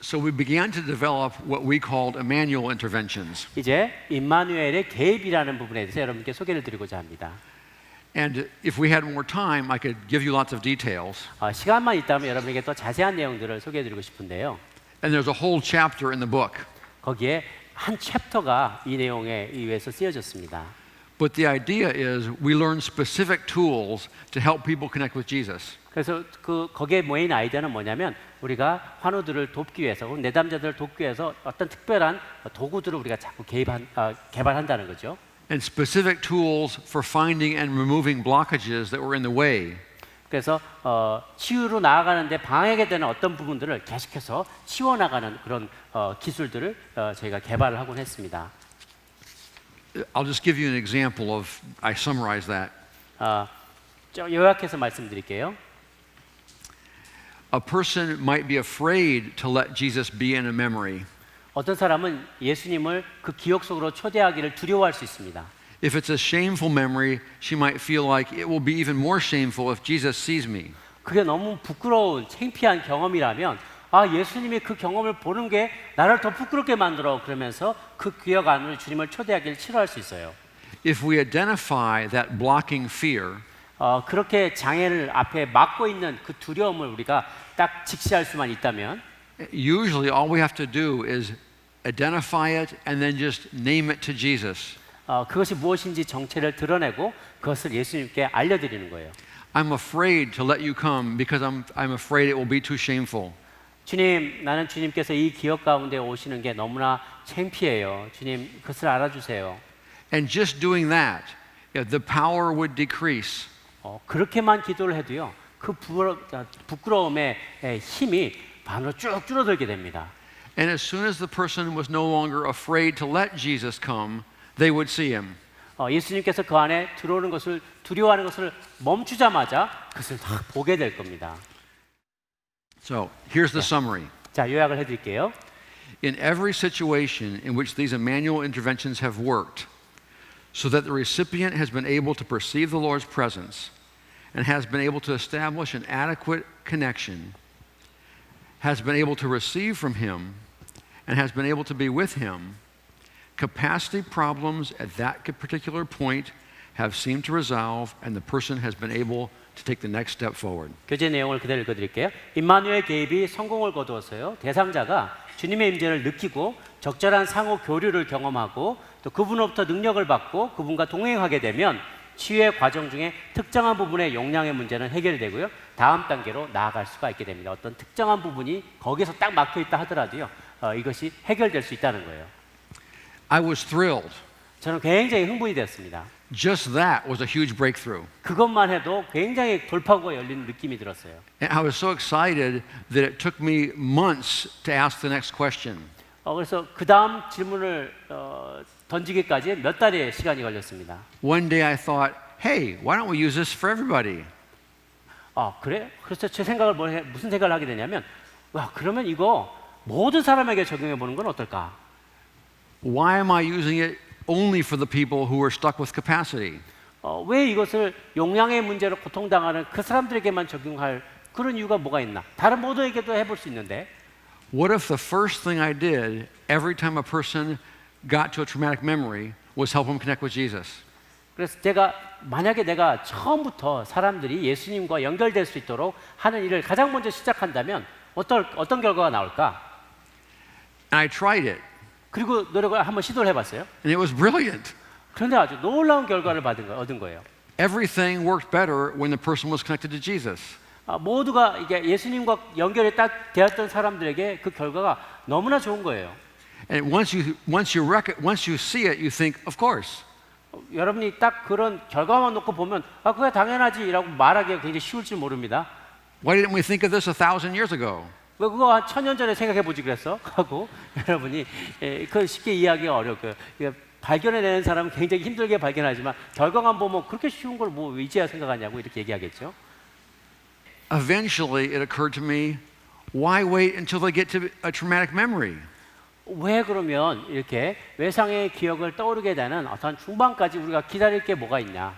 So we began to develop what we called Immanuel interventions. 이제 임마누엘의 개입이라는 부분에 대해서 여러분께 소개를 드리고자 합니다. And if we had more time, I could give you lots of details. 시간만 있다면 여러분에게 더 자세한 내용들을 소개해드리고 싶은데요. And there's a whole chapter in the book. 거기에 한 챕터가 이 내용에 의해서 쓰여졌습니다. But the idea is we learn specific tools to help people connect with Jesus. 그래서 거기에 모인 아이디어는 뭐냐면 우리가 환우들을 돕기 위해서 혹은 내담자들을 돕기 위해서 어떤 특별한 도구들을 우리가 자꾸 개발한다는 거죠. And specific tools for finding and removing blockages that were in the way. 그래서 치유로 나아가는데 방해가 되는 어떤 부분들을 계속해서 치워나가는 그런 기술들을 저희가 개발을 하곤 했습니다. I'll just give you an example of, I summarize that. 좀 요약해서 말씀드릴게요. A person might be afraid to let Jesus be in a memory. 어떤 사람은 예수님을 그 기억 속으로 초대하기를 두려워할 수 있습니다. If it's a shameful memory, she might feel like it will be even more shameful if Jesus sees me. 그게 너무 부끄러운, 창피한 경험이라면 예수님이 그 경험을 보는 게 나를 더 부끄럽게 만들어 그러면서 그 기억 안으로 주님을 초대하기를 싫어할 수 있어요. If we identify that blocking fear, 그렇게 장애를 앞에 막고 있는 그 두려움을 우리가 딱 직시할 수만 있다면 usually all we have to do is identify it and then just name it to Jesus. 그것이 무엇인지 정체를 드러내고 그것을 예수님께 알려드리는 거예요. I'm afraid to let you come because I'm afraid it will be too shameful. 주님, 나는 주님께서 이 기억 가운데 오시는 게 너무나 창피해요. 주님, 그것을 알아주세요. And just doing that, the power would decrease. 그렇게만 기도를 해도요, 그 부끄러움의 힘이 반으로 쭉 줄어들게 됩니다. And as soon as the person was no longer afraid to let Jesus come, they would see him. 예수님께서 그 안에 들어오는 것을 두려워하는 것을 멈추자마자 그것을 다 보게 될 겁니다. So here's the summary. 자, 요약을 해드릴게요. In every situation in which these Immanuel interventions have worked, so that the recipient has been able to perceive the Lord's presence and has been able to establish an adequate connection, has been able to receive from Him, and has been able to be with Him, capacity problems at that particular point have seemed to resolve, and the person has been able to take the next step forward. 교재 내용을 그대로 읽어드릴게요. 임마누엘 개입이 성공을 거두었어요. 대상자가 주님의 임재를 느끼고 적절한 상호 교류를 경험하고 또 그분으로부터 능력을 받고 그분과 동행하게 되면 치유의 과정 중에 특정한 부분의 용량의 문제는 해결되고요. 다음 단계로 나아갈 수가 있게 됩니다. 어떤 특정한 부분이 거기서 딱 막혀 있다 하더라도요. 이것이 해결될 수 있다는 거예요. I was thrilled. 저는 굉장히 흥분이 됐습니다. Just that was a huge breakthrough. 그것만 해도 굉장히 돌파구가 열리는 느낌이 들었어요. And I was so excited that it took me months to ask the next question. 그래서 그 다음 질문을 던지기까지 몇 달의 시간이 걸렸습니다. One day I thought, hey, why don't we use this for everybody? 그래? 그래서 제 생각을 무슨 생각을 하게 되냐면, 그러면 이거 모든 사람에게 적용해 보는 건 어떨까? Why am I using it only for the people who are stuck with capacity? 왜 이것을 용량의 문제로 고통당하는 그 사람들에게만 적용할 그런 이유가 뭐가 있나? 다른 모두에게도 해볼 수 있는데. What if the first thing I did every time a person got to a traumatic memory was help them connect with Jesus? 그래서 만약에 내가 처음부터 사람들이 예수님과 연결될 수 있도록 하는 일을 가장 먼저 시작한다면 어떤 결과가 나올까? And I tried it. 그리고 노력을 한번 시도를 해봤어요. And it was brilliant. 그런데 아주 놀라운 결과를 얻은 거예요. Everything worked better when the person was connected to Jesus. 모두가 이게 예수님과 연결이 딱 되었던 사람들에게 그 결과가 너무나 좋은 거예요. And once you see it, you think, of course. 여러분이 딱 그런 결과만 놓고 보면 그게 당연하지라고 말하기가 굉장히 쉬울 줄 모릅니다. Why didn't we think of this 1,000 years ago? 왜 그거 한 1000년 전에 생각해 보지 그랬어? 하고 여러분이 그 쉽게 이해하기가 어렵고요. 발견해내는 사람은 굉장히 힘들게 발견하지만 결과만 보면 그렇게 쉬운 걸 뭐 이제야 생각하냐고 이렇게 얘기하겠죠. Eventually, it occurred to me, why wait until they get to a traumatic memory? 왜 그러면 이렇게 외상의 기억을 떠오르게 되는 어떤 중반까지 우리가 기다릴 게 뭐가 있냐?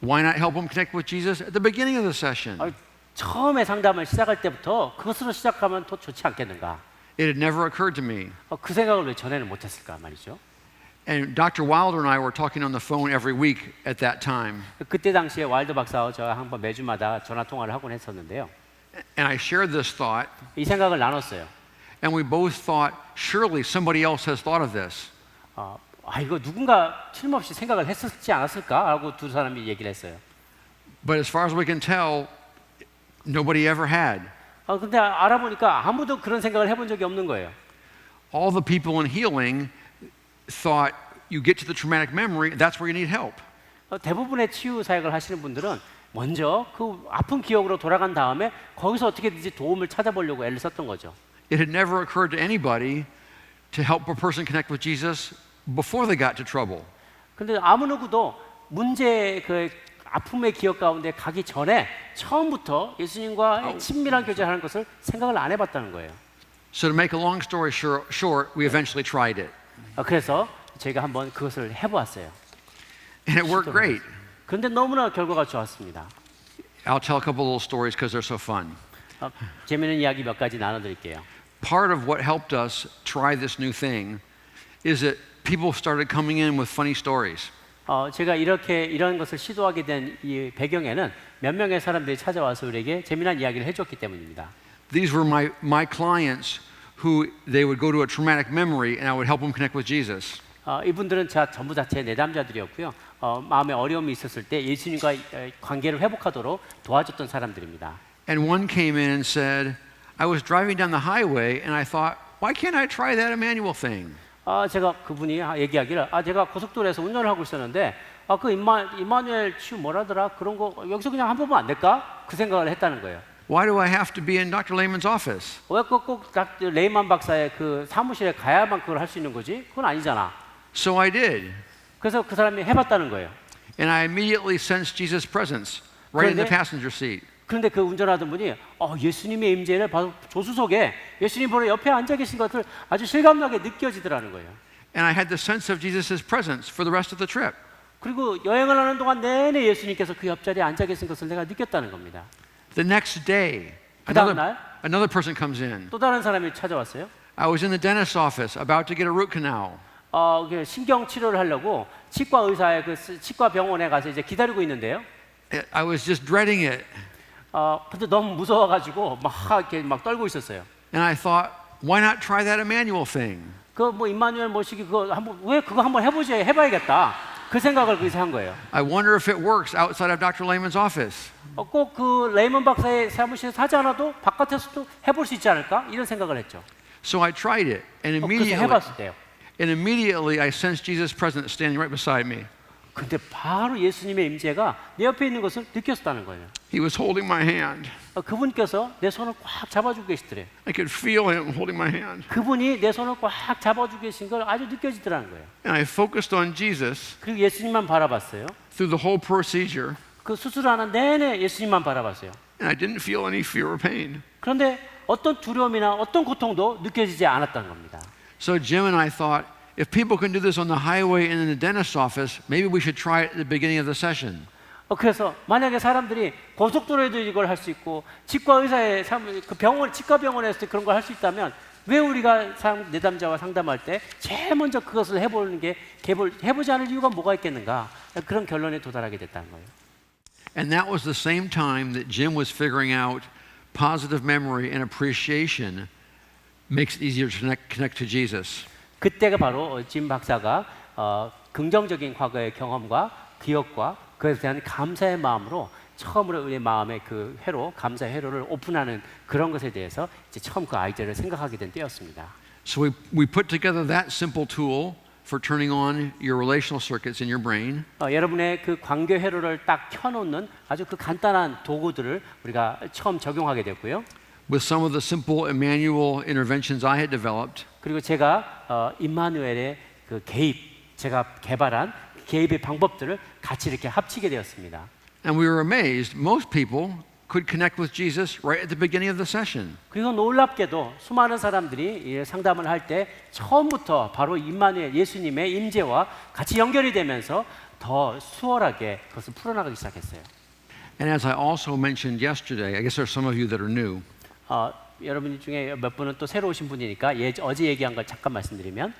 Why not help them connect with Jesus at the beginning of the session? 처음에 상담을 시작할 때부터 그것으로 시작하면 더 좋지 않겠는가? It had never occurred to me. 그 생각을 왜 전에는 못했을까 말이죠. And Dr. Wilder and I were talking on the phone every week at that time. 그때 당시에 와일드 박사와 저와 한번 매주마다 전화 통화를 하곤 했었는데요. And I shared this thought, 이 생각을 나눴어요. and we both thought, surely somebody else has thought of this. 이거 누군가 틀림없이 생각을 했었지 않았을까? 하고 두 사람이 얘기를 했어요. But as far as we can tell, nobody ever had. 근데 알아보니까 아무도 그런 생각을 해본 적이 없는 거예요. All the people in healing thought you get to the traumatic memory, that's where you need help. 대부분의 치유 사역을 하시는 분들은 먼저 그 아픈 기억으로 돌아간 다음에 거기서 어떻게든지 도움을 찾아보려고 애를 썼던 거죠. It had never occurred to anybody to help a person connect with Jesus before they got to trouble. 근데 아무 누구도 문제 그 아픔의 기억 가운데 가기 전에 처음부터 예수님과 친밀한 교제하는 것을 생각을 안 해봤다는 거예요. So to make a long story short, we eventually tried it. 그래서 저희가 한번 그것을 해보았어요. And it worked great. 그런데 너무나 결과가 좋았습니다. I'll tell a couple little stories because they're so fun. 재미있는 이야기 몇 가지 나눠드릴게요. Part of what helped us try this new thing is that people started coming in with funny stories. 제가 이런 것을 시도하게 된 이 배경에는 몇 명의 사람들이 찾아와서 우리에게 재미난 이야기를 해줬기 때문입니다. These were my clients who they would go to a traumatic memory and I would help them connect with Jesus. 이분들은 전부 자체 내담자들이었고요. 마음에 어려움이 있었을 때 예수님과 관계를 회복하도록 도와줬던 사람들입니다. And one came in and said, I was driving down the highway and I thought, why can't I try that Emmanuel thing? 제가 그분이 얘기하기를 제가 고속도로에서 운전을 하고 있었는데 그 임마누엘 치유 뭐라더라 그런 거 여기서 그냥 한 번만 안 될까? 그 생각을 했다는 거예요. Why do I have to be in Dr. Lehman's office? 왜 꼭 레이만 박사의 그 사무실에 가야만 그걸 할 수 있는 거지? 그건 아니잖아. So I did. 그래서 그 사람이 해봤다는 거예요. And I immediately sensed Jesus' presence right in the passenger seat. 그런데 그 운전하던 분이 예수님의 임재를 바로 조수석에 예수님 바로 옆에 앉아 계신 것을 아주 실감나게 느껴지더라는 거예요. And I had the sense of Jesus' presence for the rest of the trip. 그리고 여행을 하는 동안 내내 예수님께서 그 옆자리에 앉아 계신 것을 내가 느꼈다는 겁니다. The next day, 그 다음 날 another person comes in. 또 다른 사람이 찾아왔어요. I was in the dentist's office about to get a root canal. 신경 치료를 하려고 치과 의사의 그 치과 병원에 가서 이제 기다리고 있는데요. I was just dreading it. 근데 너무 무서워가지고 이렇게 막 떨고 있었어요. And I thought, why not try that Emmanuel thing? 임마누엘 모시기 왜 그거 한번 해봐야겠다. 그 생각을 거기서 한 거예요. I wonder if it works outside of Dr. Lehman's office. 꼭 그 레이먼 박사의 사무실에서 하지 않아도 바깥에서도 해볼 수 있지 않을까? 이런 생각을 했죠. So I tried it, and 그래서 해봤을 때요. immediately I sensed Jesus' presence standing right beside me. 근데 바로 예수님의 임재가 내 옆에 있는 것을 느꼈다는 거예요. He was holding my hand. 그분께서 내 손을 꽉 잡아주고 계시더래요. I could feel him holding my hand. 그분이 내 손을 꽉 잡아주고 계신 걸 아주 느껴지더라는 거예요. And I focused on Jesus 그리고 예수님만 바라봤어요. through the whole procedure. 그 수술하는 내내 예수님만 바라봤어요. And I didn't feel any fear or pain. 그런데 어떤 두려움이나 어떤 고통도 느껴지지 않았다는 겁니다. So Jim and I thought, if people can do this on the highway and in the dentist's office, maybe we should try it at the beginning of the session. 그래서 만약에 사람들이 고속도로에도 이걸 할 수 있고 치과 의사의 그 치과 병원에서 그런 걸 할 수 있다면 왜 우리가 내담자와 상담할 때 제일 먼저 그것을 해보지 않을 이유가 뭐가 있겠는가? 그런 결론에 도달하게 됐다는 거예요. And that was the same time that Jim was figuring out positive memory and appreciation makes it easier to connect to Jesus. 그때가 바로 짐 박사가 긍정적인 과거의 경험과 기억과 그에 대한 감사의 마음으로 처음으로 우리 마음의 그 감사의 회로를 오픈하는 그런 것에 대해서 이제 처음 그 아이디어를 생각하게 된 때였습니다. So we put together that simple tool for turning on your relational circuits in your brain. 여러분의 그 관계 회로를 딱 켜놓는 아주 그 간단한 도구들을 우리가 처음 적용하게 됐고요. With some of the simple Emmanuel interventions I had developed. 그리고 제가 임마누엘의 그 제가 개발한 개입의 방법들을 같이 이렇게 합치게 되었습니다. And we were amazed. Most people could connect with Jesus right at the beginning of the session. 그리고 놀랍게도 수많은 사람들이 상담을 할 때 처음부터 바로 임마누엘 예수님의 임재와 같이 연결이 되면서 더 수월하게 그것을 풀어나가기 시작했어요. And as I also mentioned yesterday, I guess there are some of you that are new. 여러분 중에 몇 분은 또 새로 오신 분이니까 어제 얘기한 걸 잠깐 말씀드리면,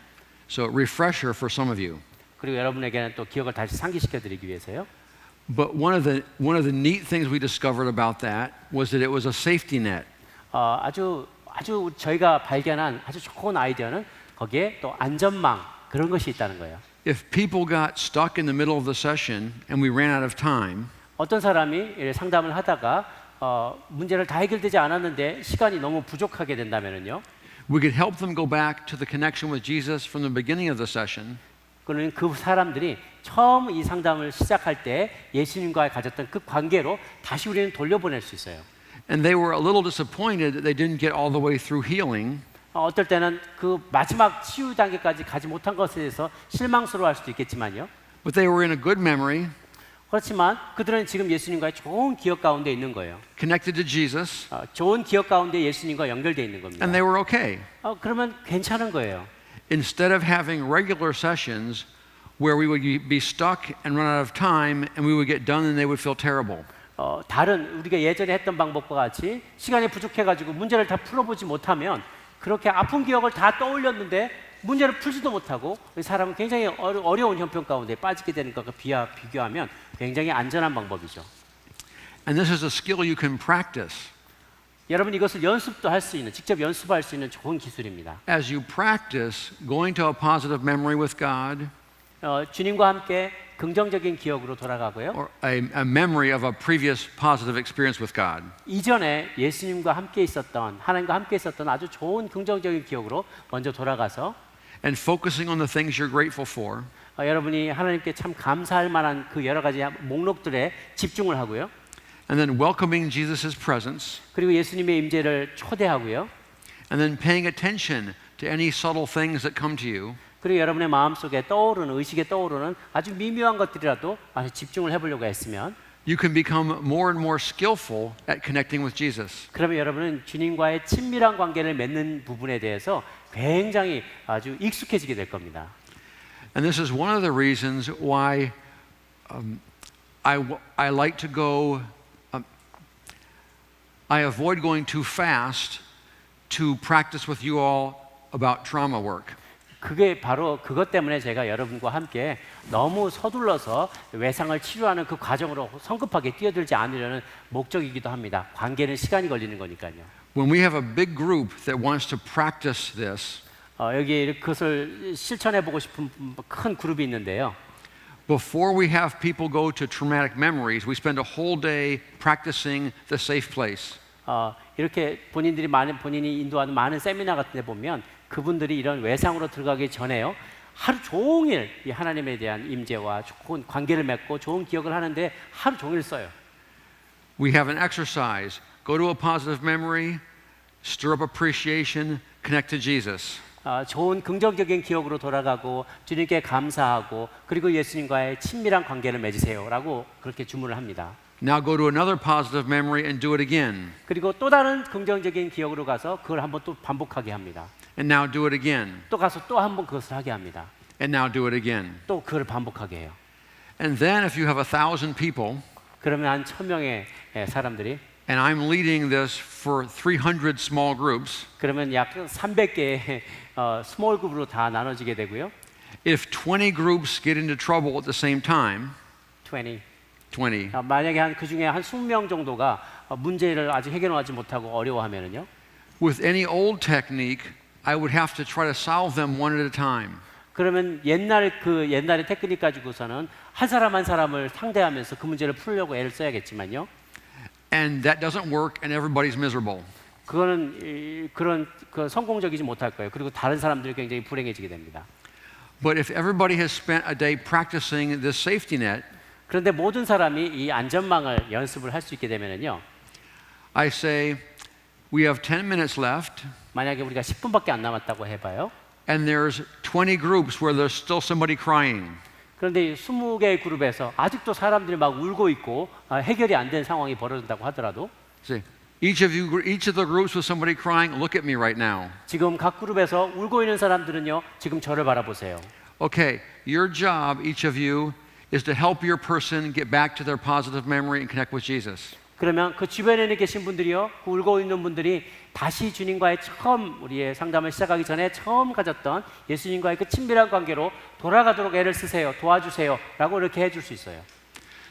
So refresher for some of you. 그리고 여러분에게는 또 기억을 다시 상기시켜드리기 위해서요. But one of the neat things we discovered about that was that it was a safety net. 아주 저희가 발견한 아주 좋은 아이디어는 거기에 또 안전망 그런 것이 있다는 거예요. If people got stuck in the middle of the session and we ran out of time, 어떤 사람이 상담을 하다가 문제를 다 해결되지 않았는데 시간이 너무 부족하게 된다면요, we could help them go back to the connection with Jesus from the beginning of the session. 그러면 그 사람들이 처음 이 상담을 시작할 때 예수님과 가졌던 그 관계로 다시 우리는 돌려보낼 수 있어요. And they were a little disappointed that they didn't get all the way through healing. 어떨 때는 그 마지막 치유 단계까지 가지 못한 것에 대해서 실망스러워할 수도 있겠지만요. But they were in a good memory, 그렇지만 그들은 지금 예수님과의 좋은 기억 가운데 있는 거예요. connected to Jesus, 좋은 기억 가운데 예수님과 연결되어 있는 겁니다. and they were okay. 그러면 괜찮은 거예요. Instead of having regular sessions where we would be stuck and run out of time and we would get done and they would feel terrible. 다른 우리가 예전에 했던 방법과 같이 시간이 부족해가지고 문제를 다 풀어보지 못하면 그렇게 아픈 기억을 다 떠올렸는데 문제를 풀지도 못하고 사람은 굉장히 어려운 형편 가운데 빠지게 되는 것과 비교하면 굉장히 안전한 방법이죠. And this is a skill you can practice. 여러분 이것을 연습도 할 수 있는, 직접 연습할 수 있는 좋은 기술입니다. As you practice going to a positive memory with God, 주님과 함께 긍정적인 기억으로 돌아가고요. or a memory of a previous positive experience with God. 이전에 예수님과 함께 있었던, 하나님과 함께 있었던 아주 좋은 긍정적인 기억으로 먼저 돌아가서 And focusing on the things you're grateful for. 여러분이 하나님께 참 감사할 만한 그 여러 가지 목록들에 집중을 하고요. And then welcoming Jesus' presence. 그리고 예수님의 임재를 초대하고요. And then paying attention to any subtle things that come to you. 그리고 여러분의 마음속에 떠오르는, 의식에 떠오르는 아주 미묘한 것들이라도 아주 집중을 해보려고 했으면 You can become more and more skillful at connecting with Jesus. 그러면 여러분은 주님과의 친밀한 관계를 맺는 부분에 대해서 굉장히 아주 익숙해지게 될 겁니다. And this is one of the reasons why I like to go, I avoid going too fast to practice with you all about trauma work. 그게 바로 그것 때문에 제가 여러분과 함께 너무 서둘러서 외상을 치료하는 그 과정으로 성급하게 뛰어들지 않으려는 목적이기도 합니다. 관계는 시간이 걸리는 거니까요. When we have a big group that wants to practice this, 여기 그것을 실천해보고 싶은 큰 그룹이 있는데요. before we have people go to traumatic memories, we spend a whole day practicing the safe place. 이렇게 본인이 인도하는 많은 세미나 같은 데 보면 그분들이 이런 외상으로 들어가기 전에요. 하루 종일 이 하나님에 대한 임재와 좋은 관계를 맺고 좋은 기억을 하는데 하루 종일 써요. We have an exercise. Go to a positive memory, stir up appreciation, connect to Jesus. 좋은 긍정적인 기억으로 돌아가고 주님께 감사하고 그리고 예수님과의 친밀한 관계를 맺으세요라고 그렇게 주문을 합니다. Now go to another positive memory and do it again. 그리고 또 다른 긍정적인 기억으로 가서 그걸 한번 또 반복하게 합니다. And now do it again. 또 가서 또 한번 그것을 하게 합니다. And now do it again. 또 그걸 반복하게 해요. And then if you have 1,000 people, 그러면 한 1,000명의 사람들이 and I'm leading this for 300 small groups, 그러면 약 300개의 스몰 그룹으로 다 나눠지게 되고요. if 20 groups get into trouble at the same time, 20. 20, 만약에 그 중에 한 20명 정도가 문제를 아직 해결하지 못하고 어려워하면은요. with any old technique, I would have to try to solve them one at a time. 그러면 옛날의 테크닉 가지고서는 한 사람 한 사람을 상대하면서 그 문제를 풀려고 애를 써야겠지만요. And that doesn't work and everybody's miserable. 그거는 그런 성공적이지 못할 거예요. 그리고 다른 사람들이 굉장히 불행해지게 됩니다. But if everybody has spent a day practicing this safety net, 그런데 모든 사람이 이 안전망을 연습을 할 수 있게 되면은요. I say, we have 10 minutes left, 만약에 우리가 10분밖에 안 남았다고 해봐요. and there's 20 groups where there's still somebody crying. 그런데 20개의 그룹에서 아직도 사람들이 막 울고 있고 해결이 안 된 상황이 벌어진다고 하더라도 See, each of the groups with somebody crying, look at me right now. 지금 각 그룹에서 울고 있는 사람들은요. 지금 저를 바라보세요. Okay, your job, each of you, is to help your person get back to their positive memory and connect with Jesus. 그러면 그 주변에 계신 분들이요, 그 울고 있는 분들이 다시 주님과의 처음 우리의 상담을 시작하기 전에 처음 가졌던 예수님과의 그 친밀한 관계로 돌아가도록 애를 쓰세요, 도와주세요라고 이렇게 해줄 수 있어요.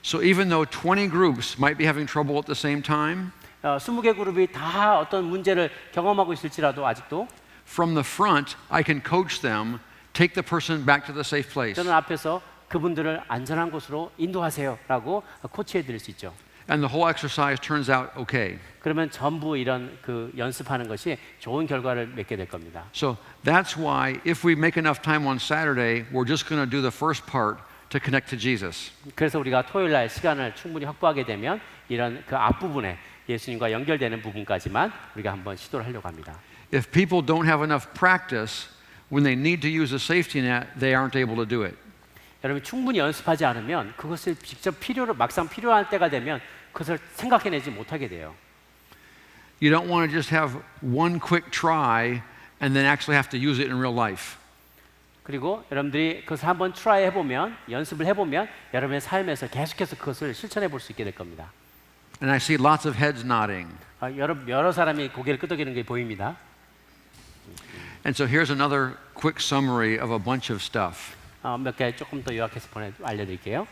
So even though 20 groups might be having trouble at the same time, 20개 그룹이 다 어떤 문제를 경험하고 있을지라도 아직도 from the front, I can coach them, take the person back to the safe place. 저는 앞에서 그분들을 안전한 곳으로 인도하세요라고 코치해 드릴 수 있죠. And the whole exercise turns out okay. 그러면 전부 이런 그 연습하는 것이 좋은 결과를 맺게 될 겁니다. So that's why if we make enough time on Saturday, we're just going to do the first part to connect to Jesus. 그래서 우리가 토요일 날 시간을 충분히 확보하게 되면 이런 그 앞부분에 예수님과 연결되는 부분까지만 우리가 한번 시도를 하려고 합니다. If people don't have enough practice, when they need to use a safety net, they aren't able to do it. 여러분 충분히 연습하지 않으면 그것을 직접 막상 필요할 때가 되면 그것을 생각해내지 못하게 돼요. You don't want to just have one quick try and then actually have to use it in real life. 그리고 여러분들이 그것을 한번 트라이 해보면, 연습을 해보면 여러분의 삶에서 계속해서 그것을 실천해 볼 수 있게 될 겁니다. And I see lots of heads nodding. 여러 사람이 고개를 끄덕이는 게 보입니다. And so here's another quick summary of a bunch of stuff. 몇 개 조금 더 요약해서 알려드릴게요.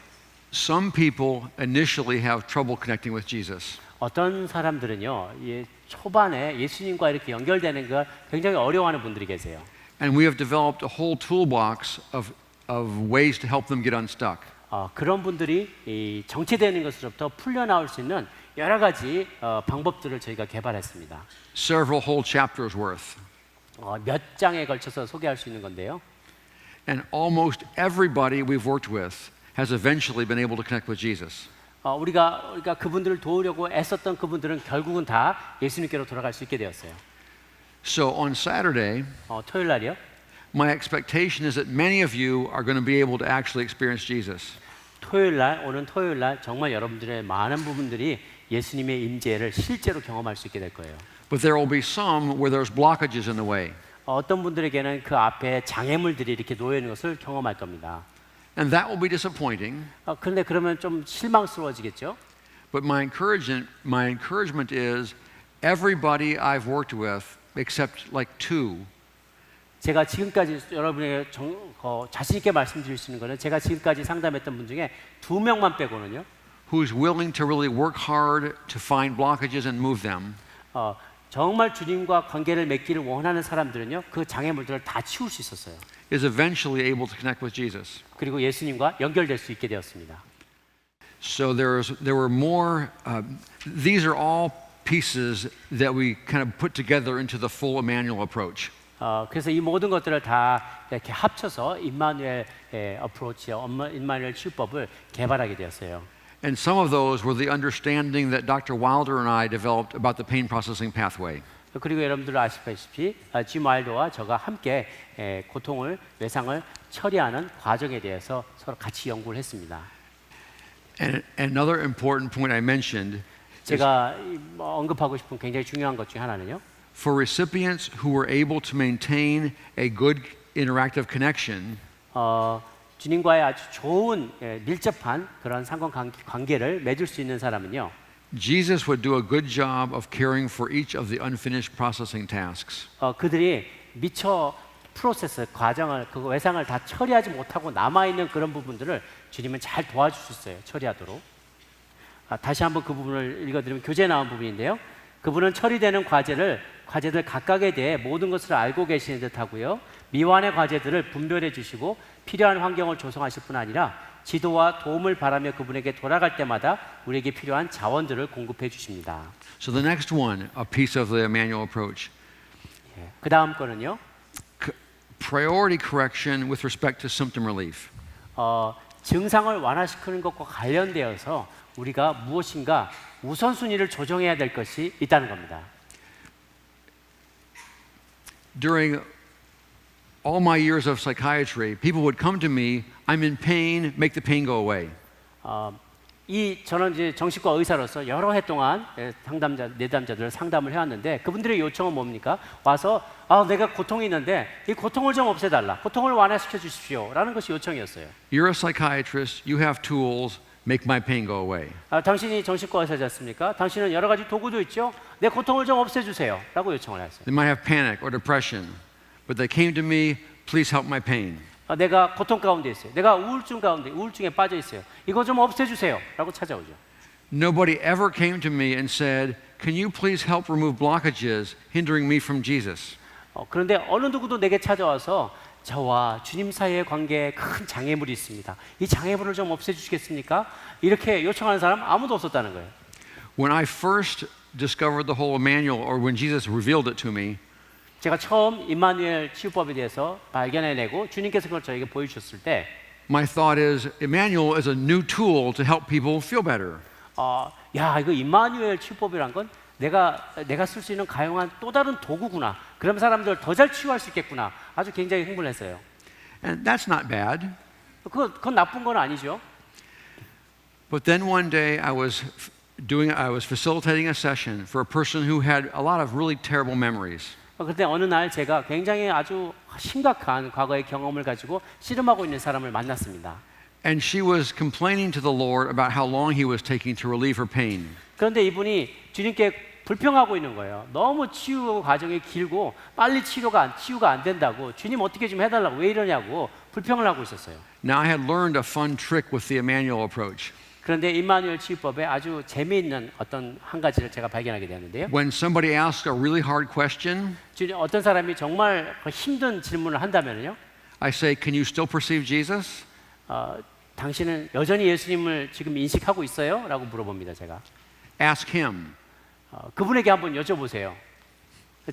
Some people initially have trouble connecting with Jesus. 어떤 사람들은요, 초반에 예수님과 이렇게 연결되는 걸 굉장히 어려워하는 분들이 계세요. And we have developed a whole toolbox of ways to help them get unstuck. 그런 분들이 이 정체되는 것으로부터 풀려 나올 수 있는 여러 가지 방법들을 저희가 개발했습니다. Several whole chapters worth. 몇 장에 걸쳐서 소개할 수 있는 건데요. And almost everybody we've worked with has eventually been able to connect with Jesus. 우리가 그분들을 도우려고 애썼던 그분들은 결국은 다 예수님께로 돌아갈 수 있게 되었어요. So on Saturday, 토요일 날이요. my expectation is that many of you are going to be able to actually experience Jesus. 오는 토요일 날 정말 여러분들의 많은 부분들이 예수님의 임재를 실제로 경험할 수 있게 될 거예요. But there will be some where there's blockages in the way. 어떤 분들에게는 그 앞에 장애물들이 이렇게 놓여 있는 것을 경험할 겁니다. And that will be disappointing. 그런데 그러면 좀 실망스러워지겠죠? But my encouragement is everybody I've worked with except like two 제가 지금까지 여러분에게 자신 있게 말씀드릴 수 있는 것은 제가 지금까지 상담했던 분 중에 2명만 빼고는요. who's willing to really work hard to find blockages and move them. 정말 주님과 관계를 맺기를 원하는 사람들은요. 그 장애물들을 다 치울 수 있었어요. Is eventually able to connect with Jesus. 그리고 예수님과 연결될 수 있게 되었습니다. So there were more. These are all pieces that we kind of put together into the full Emmanuel approach. 그래서 이 모든 것들을 다 이렇게 합쳐서 임마누엘 어프로치, 임마누엘 치유법을 개발하게 되었어요. And some of those were the understanding that Dr. Wilder and I developed about the pain processing pathway. 그리고 여러분들 아시다시피 짐 와일더와 저가 함께 고통을, 외상을 처리하는 과정에 대해서 서로 같이 연구를 했습니다. And another important point I mentioned 제가 언급하고 싶은 굉장히 중요한 것 중에 하나는요. for recipients who were able to maintain a good interactive connection, 주님과의 아주 좋은 밀접한 그런 상관관계를 맺을 수 있는 사람은요. Jesus would do a good job of caring for each of the unfinished processing tasks. 그들이 미처 프로세스 과정을 그 외상을 다 처리하지 못하고 남아 있는 그런 부분들을 주님은 잘 도와줄 수 있어요. 처리하도록. 다시 한번 그 부분을 읽어드리면 교재에 나온 부분인데요. 그분은 처리되는 과제들 각각에 대해 모든 것을 알고 계시는 듯하고요. 미완의 과제들을 분별해 주시고 필요한 환경을 조성하실 뿐 아니라 지도와 도움을 바라며 그분에게 돌아갈 때마다 우리에게 필요한 자원들을 공급해 주십니다. So the next one, a piece of the Emmanuel approach. 그 다음 거는요. Priority correction with respect to symptom relief. 증상을 완화시키는 것과 관련되어서 우리가 무엇인가 우선순위를 조정해야 될 것이 있다는 겁니다. During all my years of psychiatry, people would come to me, I'm in pain, make the pain go away. 저는 이제 정신과 의사로서 여러 해 동안 내담자들을 상담을 해왔는데 그분들의 요청은 뭡니까? 와서 내가 고통이 있는데 이 고통을 좀 없애달라, 고통을 완화시켜 주십시오라는 것이 요청이었어요. You're a psychiatrist, you have tools, make my pain go away. 당신이 정신과 의사지 않습니까? 당신은 여러 가지 도구도 있죠. 내 고통을 좀 없애주세요 라고 요청을 했어요. They might have panic or depression, but they came to me, please help my pain. 내가 고통 가운데 있어요. 내가 우울증에 빠져 있어요. 이거 좀 없애주세요 라고 찾아오죠. Nobody ever came to me and said, can you please help remove blockages hindering me from Jesus? 그런데 어느 누구도 내게 찾아와서 저와 주님 사이의 관계에 큰 장애물이 있습니다. 이 장애물을 좀 없애주시겠습니까? 이렇게 요청하는 사람 아무도 없었다는 거예요. When I first discovered the whole manual, or when Jesus revealed it to me, 제가 처음 임마누엘 치유법에 대해서 발견해내고 주님께서 그걸 저에게 보여주셨을 때 my thought is, Emmanuel is a new tool to help people feel better. 야, 이거 임마누엘 치유법이란 건 내가 쓸 수 있는 가용한 또 다른 도구구나. 그럼 사람들 더 잘 치유할 수 있겠구나. 아주 굉장히 흥분했어요. And that's not bad. 그건 나쁜 건 아니죠. But then one day I was facilitating a session for a person who had a lot of really terrible memories. 그때 어느 날 제가 굉장히 아주 심각한 과거의 경험을 가지고 씨름하고 있는 사람을 만났습니다. And she was complaining to the Lord about how long he was taking to relieve her pain. 그런데 이분이 주님께 불평하고 있는 거예요. 너무 치유 과정이 길고 빨리 치유가 안 된다고 주님 어떻게 좀 해달라고 왜 이러냐고 불평을 하고 있었어요. Now I had learned a fun trick with the Emmanuel approach. 그런데 임마누엘 치유법에 아주 재미있는 어떤 한 가지를 제가 발견하게 되었는데요. When somebody asks a really hard question, 어떤 사람이 정말 힘든 질문을 한다면요, I say, "Can you still perceive Jesus?" 당신은 여전히 예수님을 지금 인식하고 있어요? 라고 물어봅니다. 제가. Ask him. 그분에게 한번 여쭤보세요.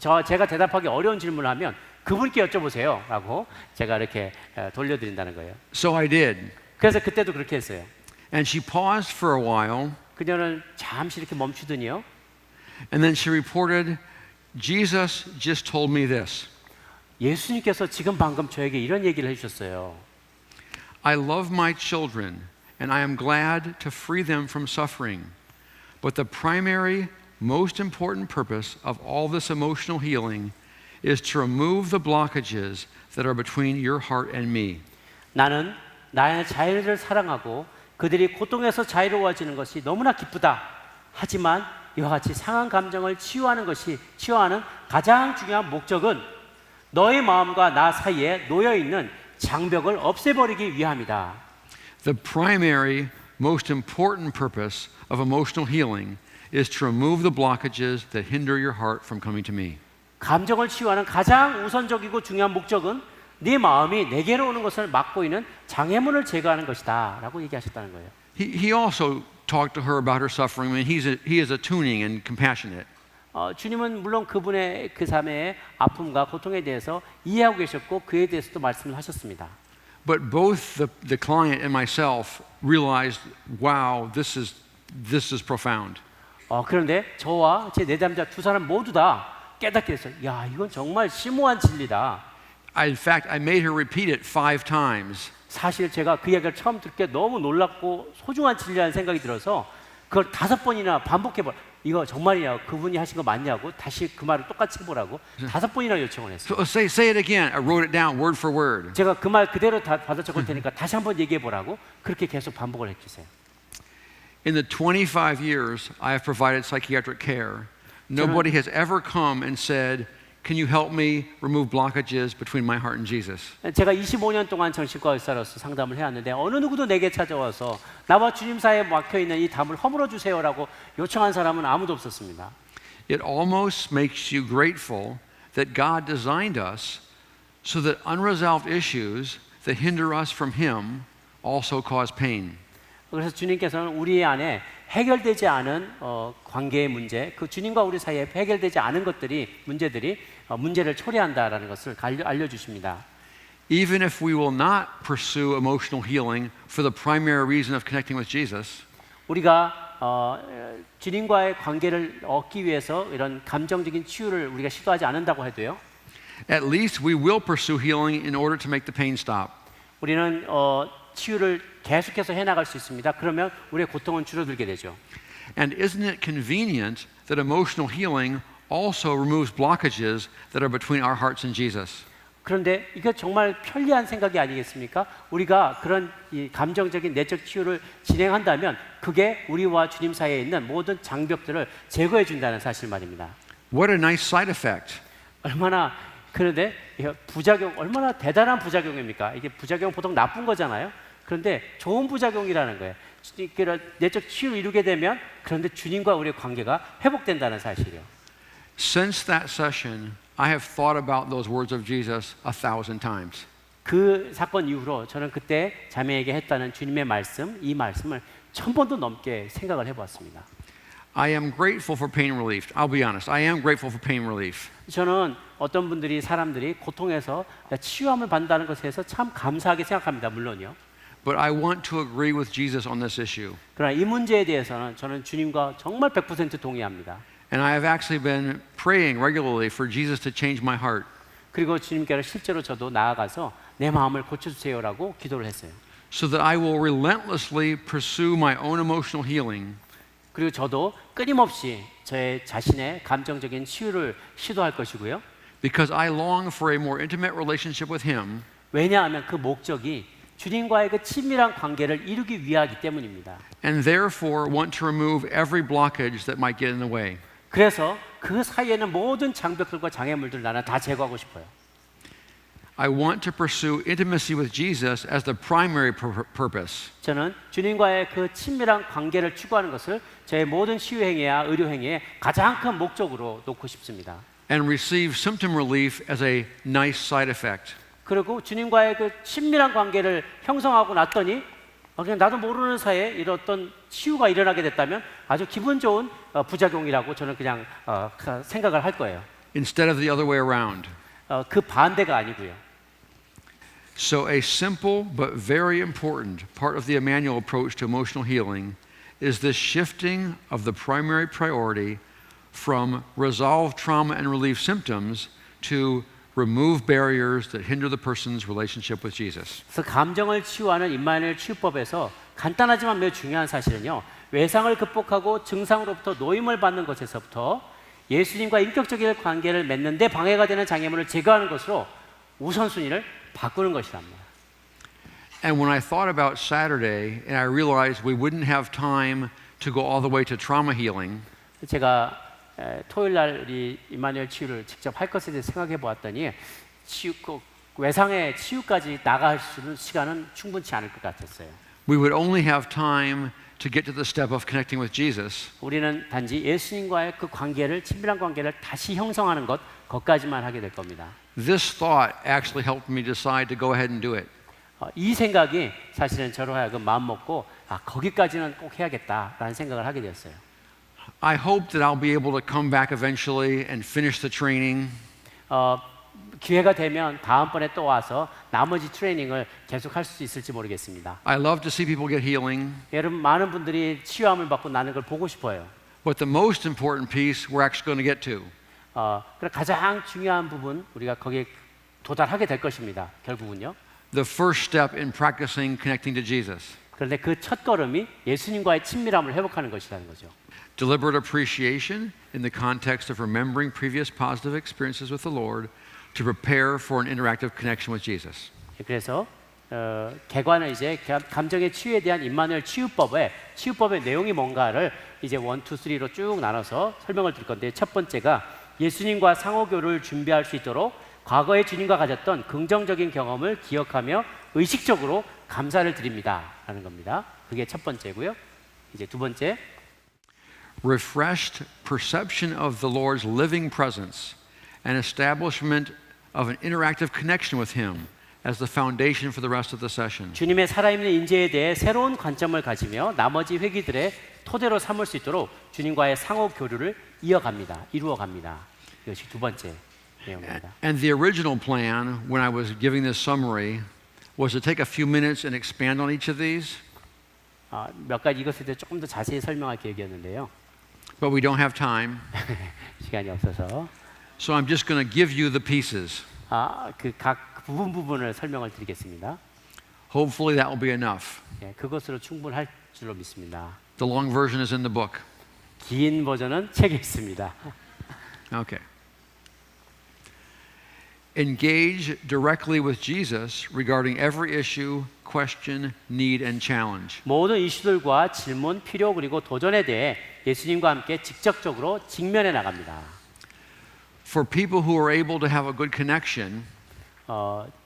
제가 대답하기 어려운 질문을 하면 그분께 여쭤보세요 라고 제가 이렇게 돌려드린다는 거예요. So I did. 그래서 그때도 그렇게 했어요. And she paused for a while. 그녀는 잠시 이렇게 멈추더니요. And then she reported, Jesus just told me this. 예수님께서 지금 방금 저에게 이런 얘기를 해주셨어요. I love my children and I am glad to free them from suffering. But the primary, most important purpose of all this emotional healing is to remove the blockages that are between your heart and me. 나는 나의 자녀를 사랑하고 그들이 고통에서 자유로워지는 것이 너무나 기쁘다. 하지만 이와 같이 상한 감정을 치유하는 가장 중요한 목적은 너의 마음과 나 사이에 놓여있는 장벽을 없애버리기 위함이다. The primary, most important purpose of emotional healing is to remove the blockages that hinder your heart from coming to me. 감정을 치유하는 가장 우선적이고 중요한 목적은 네 마음이 내게로 오는 것을 막고 있는 장애물을 제거하는 것이다 라고 얘기하셨다는 거예요. He also talked to her about her suffering. I mean, he is attuning and compassionate. 주님은 물론 그분의 그 삶의 아픔과 고통에 대해서 이해하고 계셨고 그에 대해서도 말씀을 하셨습니다. But both the client and myself realized, wow, this is profound. 그런데 저와 제 내담자 두 사람 모두 다 깨닫게 됐어요. 야, 이건 정말 심오한 진리다. In fact, I made her repeat it 5 times. 사실 제가 그 이야기를 처음 듣게 너무 놀랍고 소중한 진리라는 생각이 들어서 그걸 5번이나 반복해봐. 이거 정말이냐? 그분이 하신 거 맞냐고 다시 그 말을 똑같이 해보라고 5번이나 요청을 했어요. So say it again. I wrote it down word for word. 제가 그 말 그대로 다 받아 적을 테니까 다시 한번 얘기해보라고 그렇게 계속 반복을 해주세요. In the 25 years I have provided psychiatric care, nobody has ever come and said, can you help me remove blockages between my heart and Jesus? 제가 25년 동안 정신과 의사로서 상담을 해왔는데 어느 누구도 내게 찾아와서 나와 주님 사이에 막혀있는 이 담을 허물어 주세요라고 요청한 사람은 아무도 없었습니다. It almost makes you grateful that God designed us so that unresolved issues that hinder us from Him also cause pain. 그래서 주님께서는 우리 안에 해결되지 않은 관계의 문제, 그 주님과 우리 사이에 해결되지 않은 문제를 초래한다라는 것을 알려주십니다. Even if we will not pursue emotional healing for the primary reason of connecting with Jesus, 우리가 주님과의 관계를 얻기 위해서 이런 감정적인 치유를 우리가 시도하지 않는다고 해도요. at least we will pursue healing in order to make the pain stop. 우리는 치유를 계속해서 해나갈 수 있습니다. 그러면 우리의 고통은 줄어들게 되죠. And isn't it convenient that emotional healing also removes blockages that are between our hearts and Jesus? 그런데 이거 정말 편리한 생각이 아니겠습니까? 우리가 그런 이 감정적인 내적 치유를 진행한다면 그게 우리와 주님 사이에 있는 모든 장벽들을 제거해 준다는 사실 말입니다. What a nice side effect. 얼마나 그런데 부작용 얼마나 대단한 부작용입니까? 이게 부작용 보통 나쁜 거잖아요. 그런데 좋은 부작용이라는 거예요. 내적 치유를 이루게 되면 그런데 주님과 우리의 관계가 회복된다는 사실이요. Since that session, I have thought about those words of Jesus 1,000 times. 그 사건 이후로 저는 그때 자매에게 했다는 주님의 말씀, 이 말씀을 1000번도 넘게 생각을 해보았습니다. I am grateful for pain relief. I'll be honest. I am grateful for pain relief. 저는 어떤 분들이 사람들이 고통에서 치유함을 받는다는 것에 대해서 참 감사하게 생각합니다. 물론요. But I want to agree with Jesus on this issue. 그러나 이 문제에 대해서는 저는 주님과 정말 100% 동의합니다. And I have actually been praying regularly for Jesus to change my heart. 그리고 주님께로 실제로 저도 나아가서 내 마음을 고쳐주세요라고 기도를 했어요. So that I will relentlessly pursue my own emotional healing. 그리고 저도 끊임없이 저의 자신의 감정적인 치유를 시도할 것이고요. Because I long for a more intimate relationship with Him. 왜냐하면 그 목적이 주님과의 그 친밀한 관계를 이루기 위하기 때문입니다. And therefore want to remove every blockage that might get in the way. 그래서 그 사이에는 모든 장벽들과 장애물들을 나는 다 제거하고 싶어요. I want to pursue intimacy with Jesus as the primary purpose. 저는 주님과의 그 친밀한 관계를 추구하는 것을 저의 모든 치유 행위와 의료 행위의 가장 큰 목적으로 놓고 싶습니다. And receive symptom relief as a nice side effect. 그리고 주님과의 그 친밀한 관계를 형성하고 났더니 그냥 나도 모르는 사이에 이런 어떤 치유가 일어나게 됐다면 아주 기분 좋은 부작용이라고 저는 그냥 생각을 할 거예요. Instead of the other way around. 그 반대가 아니고요. So a simple but very important part of the Emmanuel approach to emotional healing is the shifting of the primary priority from resolve trauma and relief symptoms to remove barriers that hinder the person's relationship with Jesus. 그래서 감정을 치유하는 임마누엘 치유법에서 간단하지만 매우 중요한 사실은요. 외상을 극복하고 증상으로부터 노임을 받는 것에서부터 예수님과 인격적인 관계를 맺는 데 방해가 되는 장애물을 제거하는 것으로 우선순위를 바꾸는 것이랍니다. And when I thought about Saturday and I realized we wouldn't have time to go all the way to trauma healing, 제가 토요일 날 우리 임마누엘 치유를 직접 할 것에 대해서 생각해 보았더니 외상의 치유까지 나갈 수 있는 시간은 충분치 않을 것 같았어요. we would only have time to get to the step of connecting with Jesus. 우리는 단지 예수님과의 그 관계를 친밀한 관계를 다시 형성하는 것까지만 하게 될 겁니다. This thought actually helped me decide to go ahead and do it. 이 생각이 사실은 저로 하여금 마음 먹고 거기까지는 꼭 해야겠다라는 생각을 하게 되었어요. I hope that I'll be able to come back eventually and finish the training. 기회가 되면 다음번에 또 와서 나머지 트레이닝을 계속할 수 있을지 모르겠습니다. I love to see people get healing. 여러분 많은 분들이 치유함을 받고 나는 걸 보고 싶어요. But the most important piece we're actually going to get to. 그래서 가장 중요한 부분 우리가 거기에 도달하게 될 것입니다. 결국은요. The first step in practicing connecting to Jesus. 그런데 그 첫 걸음이 예수님과의 친밀함을 회복하는 것이라는 거죠. Deliberate appreciation in the context of remembering previous positive experiences with the Lord to prepare for an interactive connection with Jesus. 그래서 개관은 이제 감정의 치유에 대한 임마누엘 치유법의 내용이 뭔가를 이제 1, 2, 3로 쭉 나눠서 설명을 드릴 건데 첫 번째가 예수님과 상호교류를 준비할 수 있도록 과거에 주님과 가졌던 긍정적인 경험을 기억하며 의식적으로 감사를 드립니다 라는 겁니다. 그게 첫 번째고요. 이제 두 번째 Refreshed perception of the Lord's living presence and establishment of an interactive connection with Him as the foundation for the rest of the session. 주님의 살아있는 인재에 대해 새로운 관점을 가지며 나머지 회기들의 토대로 삼을 수 있도록 주님과의 상호 교류를 이루어갑니다. 이것이 두 번째 내용입니다. And the original plan, when I was giving this summary, was to take a few minutes and expand on each of these. 몇 가지 이것에 대해 조금 더 자세히 설명할 계획이었는데요. But we don't have time. 시간이 없어서. So I'm just going to give you the pieces. 그 각 부분을 설명을 드리겠습니다. Hopefully that will be enough. 그것으로 충분할 줄로 믿습니다. The long version is in the book. 긴 버전은 책에 있습니다. Okay. engage directly with Jesus regarding every issue, question, need, and challenge. 모든 이슈들과 질문, 필요 그리고 도전에 대해 예수님과 함께 직접적으로 직면해 나갑니다. For people who are able to have a good connection,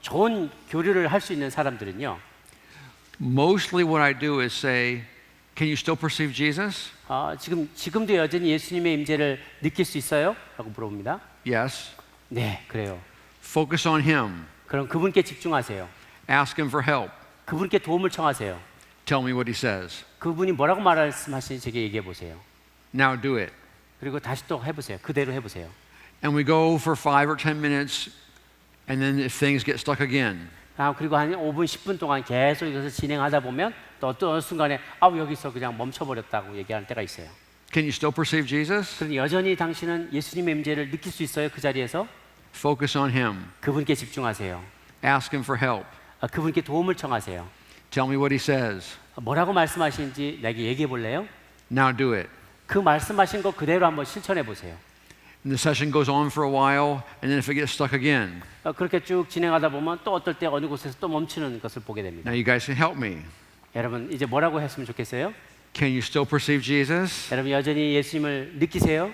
좋은 교류를 할 수 있는 사람들은요. mostly what I do is say, "Can you still perceive Jesus?" 지금도 여전히 예수님의 임재를 느낄 수 있어요? 라고 물어봅니다. Yes. 네, 그래요. Focus on Him. 그럼 그분께 집중하세요. Ask Him for help. 그분께 도움을 청하세요. Tell me what He says. 그분이 뭐라고 말씀하시는지 제게 얘기해 보세요. Now do it. 그리고 다시 또 해보세요. 그대로 해보세요. And we go for 5 or 10 minutes, and then if things get stuck again, 그리고 한 5분, 10분 동안 계속 이것을 진행하다 보면 또 어떤 순간에 여기서 그냥 멈춰버렸다고 얘기하는 때가 있어요. can you still perceive Jesus? 그럼 여전히 당신은 예수님의 임재를 느낄 수 있어요? 그 자리에서? Focus on Him. 그분께 집중하세요. Ask Him for help. 그분께 도움을 청하세요. Tell me what He says. 뭐라고 말씀하시는지 내게 얘기해 볼래요? Now do it. 그 말씀하신 거 그대로 한번 실천해 보세요. And the session goes on for a while, and then if it gets stuck again, 그렇게 쭉 진행하다 보면 또 어떨 때 어느 곳에서 또 멈추는 것을 보게 됩니다. now you guys can help me. 여러분 이제 뭐라고 했으면 좋겠어요? Can you still perceive Jesus? 여러분 여전히 예수님을 느끼세요?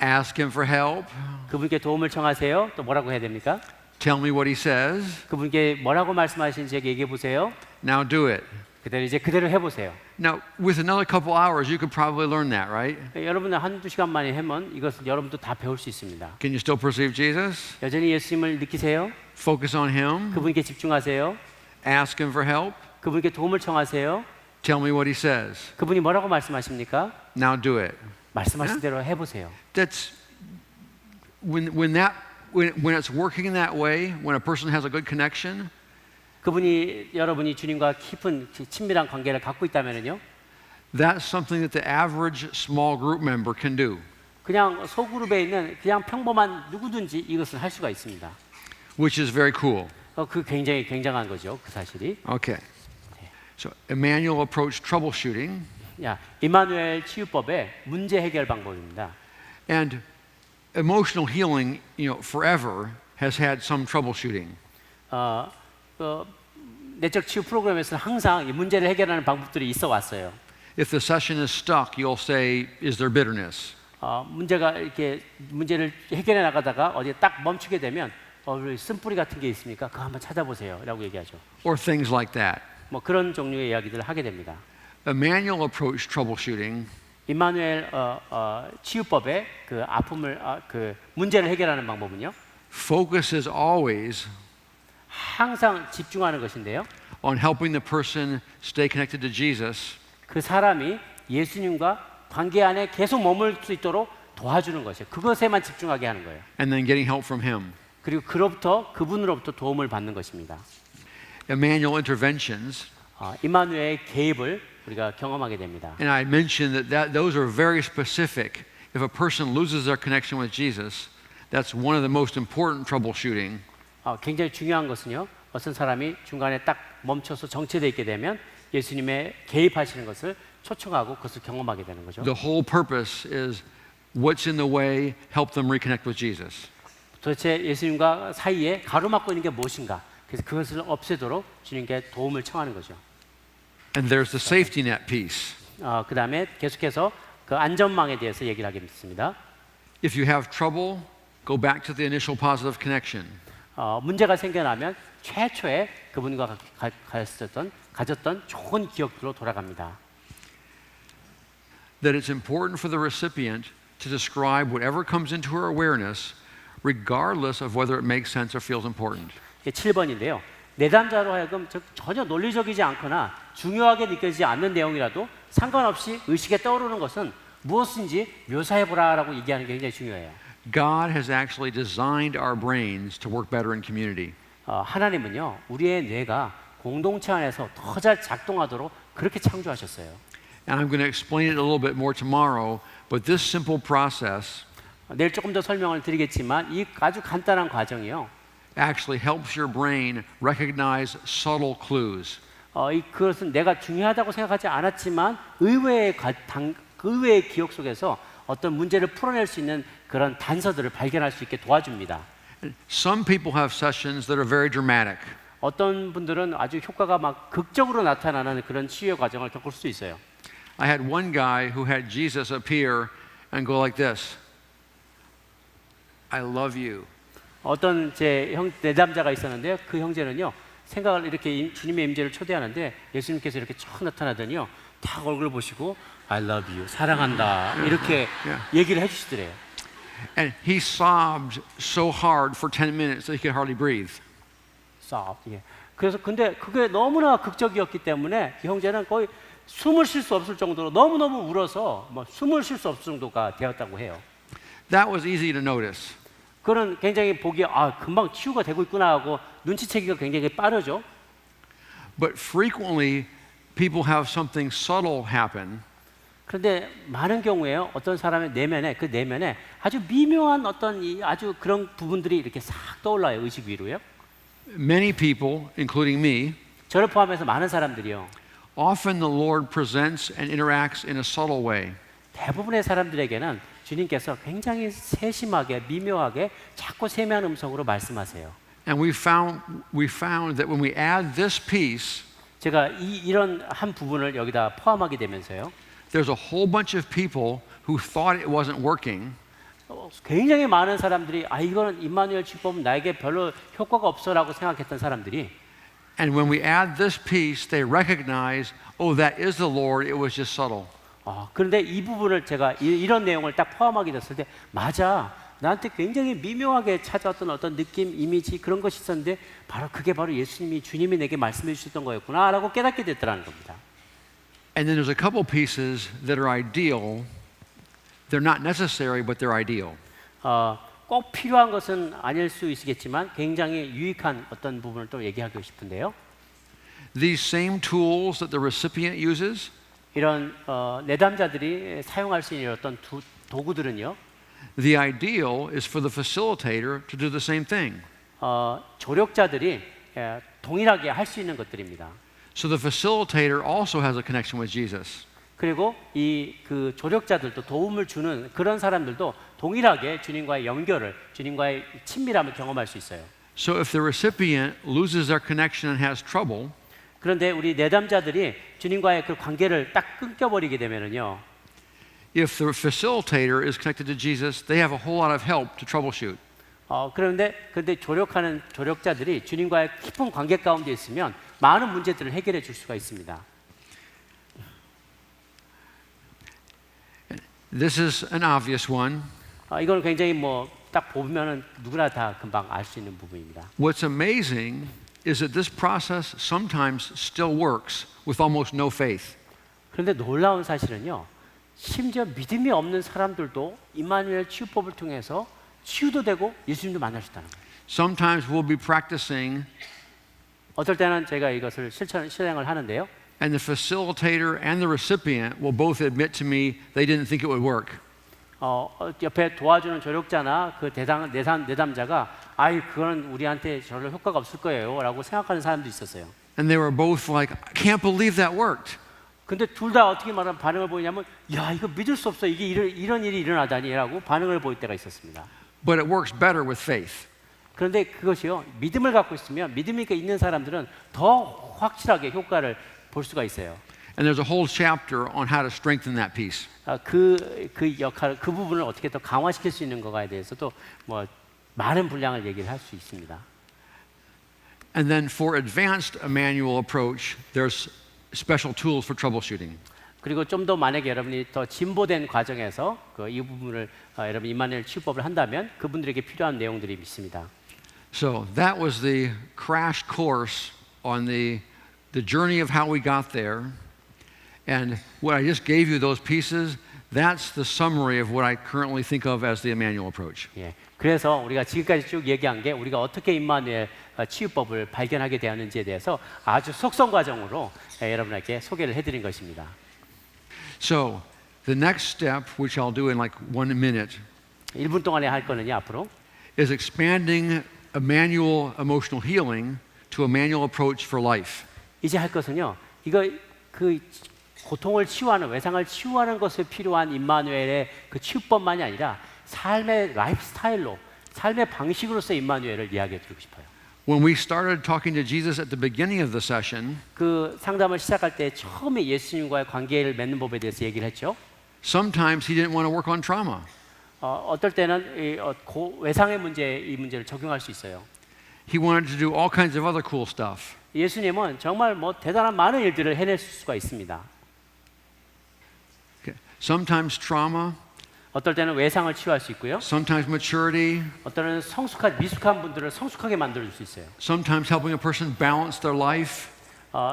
Ask Him for help. 그분께 도움을 청하세요? 또 뭐라고 해야 됩니까? Tell me what He says. 그분께 뭐라고 말씀하시는지 얘기해 보세요. Now do it. 그대로 해보세요. Now, with another couple hours, you could probably learn that, right? 여러분은 한두 시간 만에 하면 이것을 여러분도 다 배울 수 있습니다. Can you still perceive Jesus? 여전히 예수님을 느끼세요? Focus on Him. 그분께 집중하세요. Ask Him for help. 그분께 도움을 청하세요. Tell me what He says. 그분이 뭐라고 말씀하십니까? Now do it. 말씀하신 대로 해보세요. That's when it's working in that way, when a person has a good connection, 여러분이 주님과 깊은 친밀한 관계를 갖고 있다면요. that's something that the average small group member can do. 그냥 소그룹에 있는 그냥 평범한 누구든지 이것을 할 수가 있습니다. Which is very cool. 그 굉장히 굉장한 거죠, 그 사실이. Okay. So Emmanuel approached troubleshooting. 임마누엘 치유법의 문제 해결 방법입니다. And emotional healing, forever has had some troubleshooting. 내적 치유 프로그램에서는 항상 이 문제를 해결하는 방법들이 있어 왔어요. If the session is stuck, you'll say, "Is there bitterness?" 문제를 해결해 나가다가 어디에 딱 멈추게 되면 쓴뿌리 같은 게 있습니까? 그거 한번 찾아보세요라고 얘기하죠. Or things like that. 그런 종류의 이야기들을 하게 됩니다. Emmanuel approached troubleshooting. 임마누엘 치유법의 그 아픔을 그 문제를 해결하는 방법은요. Focus is always 항상 집중하는 것인데요. on helping the person stay connected to Jesus. 그 사람이 예수님과 관계 안에 계속 머물 수 있도록 도와주는 것이에요. 그것에만 집중하게 하는 거예요. And then getting help from Him. 그리고 그분으로부터 도움을 받는 것입니다. Emmanuel interventions. 임마누엘의 개입을 우리가 경험하게 됩니다. And I mentioned that those are very specific. If a person loses their connection with Jesus, that's one of the most important troubleshooting. 굉장히 중요한 것은요. 어떤 사람이 중간에 딱 멈춰서 정체되어 있게 되면 예수님의 개입하시는 것을 초청하고 그것을 경험하게 되는 거죠. The whole purpose is what's in the way, help them reconnect with Jesus. 도대체 예수님과 사이에 가로막고 있는 게 무엇인가? 그래서 그것을 없애도록 주님께 도움을 청하는 거죠. And there's the safety net piece. 그 다음에 계속해서 그 안전망에 대해서 얘기를 하겠습니다. If you have trouble, go back to the initial positive connection. 문제가 생겨나면 최초에 그분과 가졌던 좋은 기억들로 돌아갑니다. That it's important for the recipient to describe whatever comes into her awareness, regardless of whether it makes sense or feels important. 7번인데요. 내담자로 하여금 전혀 논리적이지 않거나 중요하게 느껴지지 않는 내용이라도 상관없이 의식에 떠오르는 것은 무엇인지 묘사해보라라고 얘기하는 게 굉장히 중요해요. God has actually designed our brains to work better in community. 하나님은요, 우리의 뇌가 공동체 안에서 더 잘 작동하도록 그렇게 창조하셨어요. And I'm going to explain it a little bit more tomorrow, but this simple process 내일 조금 더 설명을 드리겠지만 이 아주 간단한 과정이요. actually helps your brain recognize subtle clues. 그것은 내가 중요하다고 생각하지 않았지만 의외의 기억 속에서 어떤 문제를 풀어낼 수 있는 그런 단서들을 발견할 수 있게 도와줍니다. Some people have sessions that are very dramatic. 어떤 분들은 아주 효과가 막 극적으로 나타나는 그런 치유의 과정을 겪을 수 있어요. I had one guy who had Jesus appear and go like this. I love you. 어떤 제 내담자가 있었는데요. 그 형제는요. 생각을 이렇게 주님의 임재를 초대하는데 예수님께서 이렇게 쭉 나타나더니요. 딱 얼굴 보시고 I love you. 사랑한다. 이렇게 얘기를 해 주시더래요. And he sobbed so hard for 10 minutes that he could hardly breathe. 예. 그래서 근데 그게 너무나 극적이었기 때문에 이 형제는 거의 숨을 쉴 수 없을 정도로 너무너무 울어서 뭐 숨을 쉴 수 없을 정도가 되었다고 해요. That was easy to notice. 그는 굉장히 보기에 금방 치유가 되고 있구나 하고 눈치채기가 굉장히 빠르죠. But frequently people have something subtle happen. 그런데 많은 경우에요. 어떤 사람의 내면에 아주 미묘한 어떤 아주 그런 부분들이 이렇게 싹 떠올라요. 의식 위로요. Many people, including me, 저를 포함해서 많은 사람들이요. often the Lord presents and interacts in a subtle way. 대부분의 사람들에게는 주님께서 굉장히 세심하게 미묘하게 자꾸 세미한 음성으로 말씀하세요. And we found that when we add this piece, 제가 이런 한 부분을 여기다 포함하게 되면서요. there's a whole bunch of people who thought it wasn't working. 굉장히 많은 사람들이 이거는 임마누엘 치유법은 나에게 별로 효과가 없어라고 생각했던 사람들이 And when we add this piece, they recognize, oh, that is the Lord. It was just subtle. 그런데 이 부분을 제가 이런 내용을 딱 포함하게 됐을 때 맞아. 나한테 굉장히 미묘하게 찾아왔던 어떤 느낌, 이미지 그런 것이 있었는데 그게 바로 예수님이 주님이 내게 말씀해 주셨던 거였구나라고 깨닫게 됐더라는 겁니다. And then there's a couple pieces that are ideal. They're not necessary, but they're ideal. 꼭 필요한 것은 아닐 수 있겠지만 굉장히 유익한 어떤 부분을 또 얘기하고 싶은데요. These same tools that the recipient uses, 이런 내담자들이 사용할 수 있는 어떤 도구들은요. the ideal is for the facilitator to do the same thing. 조력자들이 동일하게 할 수 있는 것들입니다. So the facilitator also has a connection with Jesus. 그리고 그 조력자들도 도움을 주는 그런 사람들도 동일하게 주님과의 연결을, 주님과의 친밀함을 경험할 수 있어요. So if the recipient loses their connection and has trouble, 그런데 우리 내담자들이 주님과의 그 관계를 딱 끊겨버리게 되면은요. if the facilitator is connected to Jesus, they have a whole lot of help to troubleshoot. 그런데 조력하는 조력자들이 주님과의 깊은 관계 가운데 있으면 많은 문제들을 해결해 줄 수가 있습니다. This is an obvious one. 이건 굉장히 딱 보면은 누구나 다 금방 알 수 있는 부분입니다. What's amazing is that this process sometimes still works with almost no faith. 그런데 놀라운 사실은요. 심지어 믿음이 없는 사람들도 임마누엘 치유법을 통해서 치유도 되고 예수님도 만날 수 있다는 거예요. Sometimes we'll be practicing 어떨 때는 제가 이것을 실행을 하는데요. and the facilitator and the recipient will both admit to me they didn't think it would work. 옆에 도와주는 조력자나 그 내담자가 그거는 우리한테 별로 효과가 없을 거예요라고 생각하는 사람도 있었어요. And they were both like, I can't believe that worked. 근데 둘 다 어떻게 말하면 반응을 보이냐면 이거 믿을 수 없어. 이게 이런 일이 일어나다니라고 반응을 보일 때가 있었습니다. But it works better with faith. 그런데 그것이요. 믿음을 갖고 있으면 믿음이 있는 사람들은 더 확실하게 효과를 볼 수가 있어요. And there's a whole chapter on how to strengthen that piece. 그 역할, 그 부분을 어떻게 더 강화시킬 수 있는 거에 대해서도 많은 분량을 얘기를 할 수 있습니다. And then for advanced manual approach, there's special tools for troubleshooting. 그리고 좀 더 만약에 여러분이 더 진보된 과정에서 이 부분을 여러분 임마누엘 치유법을 한다면 그분들에게 필요한 내용들이 있습니다. So that was the crash course on the journey of how we got there. And what I just gave you those pieces, that's the summary of what I currently think of as the Emmanuel approach. 예. 그래서 우리가 지금까지 쭉 얘기한 게 우리가 어떻게 임마누엘 치유법을 발견하게 되었는지에 대해서 아주 속성 과정으로 여러분에게 소개를 해드린 것입니다. So the next step, which I'll do in like 1 minute, 1분 동안에 할 거는요 앞으로 is expanding Emmanuel emotional healing to a manual approach for life. 이제 할 것은요. 그 고통을 치유하는 외상을 치유하는 것에 필요한 임마누엘의 그 치유법만이 아니라 삶의 라이프 스타일로 삶의 방식으로서 임마누엘을 이야기해 드리고 싶어요. When we started talking to Jesus at the beginning of the session, 그 상담을 시작할 때 처음에 예수님과의 관계를 맺는 법에 대해서 얘기를 했죠. sometimes he didn't want to work on trauma. 어떨 때는 외상의 이 문제를 적용할 수 있어요. He wanted to do all kinds of other cool stuff. 예수님은 정말 대단한 많은 일들을 해낼 수가 있습니다. Okay. Sometimes trauma, 어떨 때는 외상을 치유할 수 있고요. sometimes maturity, 어떨 때는 미숙한 분들을 성숙하게 만들어줄 수 있어요. sometimes helping a person balance their life.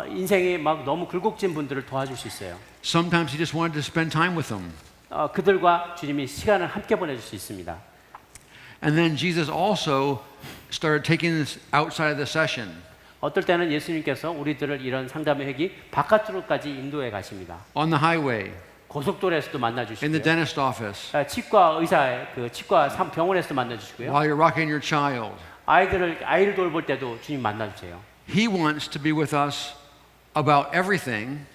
인생이 막 너무 굴곡진 분들을 도와줄 수 있어요. Sometimes he just wanted to spend time with them. 그들과 주님이 시간을 함께 보내줄 수 있습니다. And then Jesus also started taking this outside of the session. 어떨 때는 예수님께서 우리들을 이런 상담의 회기 바깥으로까지 인도해 가십니다. On the highway, 고속도로에서도 만나 in the 주시고요. dentist office, 치과 의사의 치과 병원에서도 만나 주시고요. while you're rocking your child. 아이를 돌볼 때도 주님 만나 주세요. He wants to be with us about everything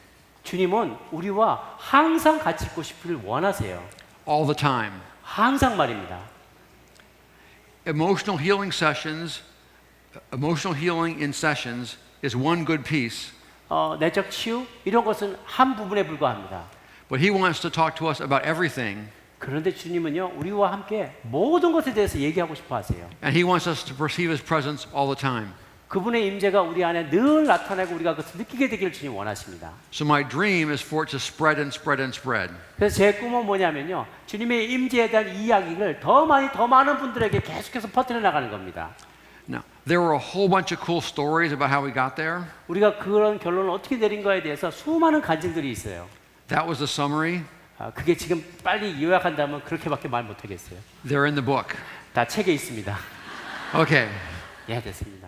주님은 우리와 항상 같이 있고 싶기를 원하세요. all the time. 항상 말입니다. Emotional healing in sessions is one good piece, 내적 치유 이런 것은 한 부분에 불과합니다. but he wants to talk to us about everything, 그런데 주님은요 우리와 함께 모든 것에 대해서 얘기하고 싶어 하세요. and he wants us to perceive his presence all the time. 그분의 임재가 우리 안에 늘 나타나고 우리가 그것을 느끼게 되기를 주님 원하십니다. So my dream is for it to spread and spread and spread. 그래서 제 꿈은 뭐냐면요 주님의 임재에 대한 이야기를 더 많은 분들에게 계속해서 퍼뜨려 나가는 겁니다. Now, there were a whole bunch of cool stories about how we got there. 우리가 그런 결론을 어떻게 내린 거에 대해서 수많은 간증들이 있어요. That was the summary. 그게 지금 빨리 요약한다면 그렇게밖에 말 못하겠어요. They're in the book. 다 책에 있습니다. Okay. 예, 됐습니다.